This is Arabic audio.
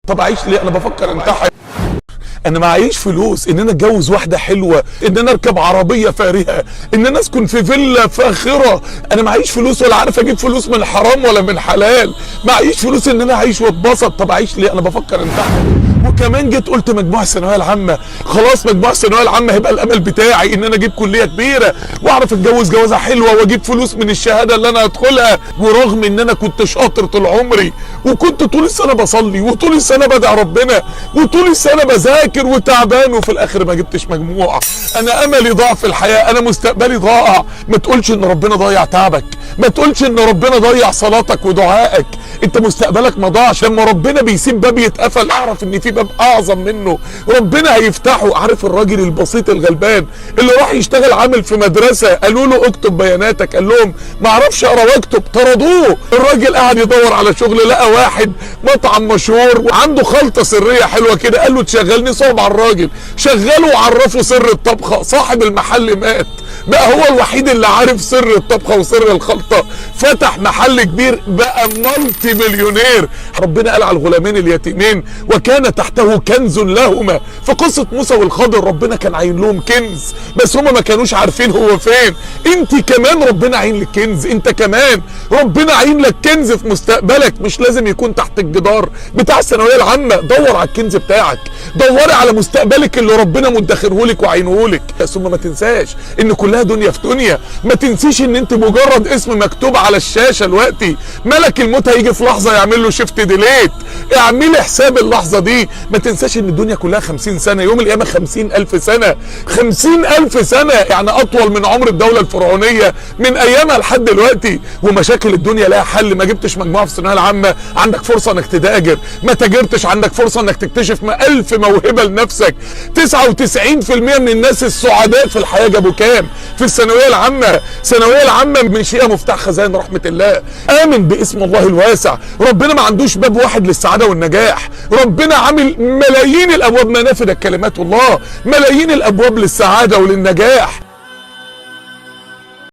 طب اعيش ليه؟ انا بفكر انتحر. انا معيش فلوس ان انا اتجوز واحده حلوه، ان انا اركب عربيه فارهه، ان انا اسكن في فيلا فاخره. انا معيش فلوس ولا عارف اجيب فلوس من حرام ولا من حلال. معيش فلوس ان انا اعيش واتبسط. طب اعيش ليه؟ انا بفكر انتحر. وكمان جيت قلت مجموع الثانويه العامه، خلاص مجموع الثانويه العامه هيبقى الامل بتاعي ان انا اجيب كليه كبيره واعرف اتجوز جوازه حلوه واجيب فلوس من الشهاده اللي انا هدخلها. ورغم ان انا كنت شاطر طول عمري وكنت طول السنه بصلي وطول السنه بدعي ربنا وطول السنه بذاكر وتعبان، وفي الاخر ما جبتش مجموع. انا املي ضاع في الحياه، انا مستقبلي ضاع. ما تقولش ان ربنا ضيع تعبك، ما تقولش ان ربنا ضيع صلاتك ودعائك. انت مستقبلك ما ضاعش. لما ربنا بيسيب باب يتقفل اعرف ان في باب اعظم منه ربنا هيفتحه. عارف الراجل البسيط الغلبان اللي راح يشتغل عامل في مدرسه، قالوا له اكتب بياناتك، قال لهم ما اعرفش اقرا واكتب، طردوه. الراجل قاعد يدور على شغل، لقى واحد مطعم مشهور وعنده خلطه سريه حلوه كده، قال له تشغلني. صعب على الراجل، شغله وعرفه سر الطبخه. صاحب المحل مات، بقى هو الوحيد اللي عارف سر الطبخه وسر الخلطه. فتح محل كبير، بقى مالتي مليونير. ربنا قال على الغلامين اليتيمين وكان تحته كنز لهما. في قصه موسى والخضر ربنا كان عين لهم كنز، بس هما ما كانوش عارفين هو فين. انت كمان ربنا عين لك كنز، انت كمان ربنا عين لك كنز في مستقبلك. مش لازم يكون تحت الجدار بتاع الثانويه العامه. دور على الكنز بتاعك، دوري على مستقبلك اللي ربنا مدخره لك وعينه لك. ثم ما تنساش ان كلها دنيا في دنيا. ما تنسيش ان انت مجرد اسم مكتوب على الشاشه دلوقتي. ملك الموت هيجي في لحظه يعمل له شيفت ديليت. اعملي حساب اللحظه دي. ما تنساش ان الدنيا كلها 50 سنه، يوم القيامه 50,000 سنه. 50,000 سنه يعني اطول من عمر الدوله الفرعونيه من ايامها لحد دلوقتي. ومشاكل الدنيا لها حل. ما جبتش مجموعه في الثانويه العامه، عندك فرصه انك تتاجر. ما تاجرتش، عندك فرصه انك تكتشف 1000 موهبه لنفسك. 99% من الناس السعداء في الحياه جابوا كام في الثانويه العامه؟ الثانويه العامه مش هي مفتاح خزائن رحمه الله. امن باسم الله الواسع. ربنا ما عندوش باب واحد للسعاده والنجاح، ربنا عامل ملايين الابواب. منافذ كلمات الله، ملايين الابواب للسعاده وللنجاح.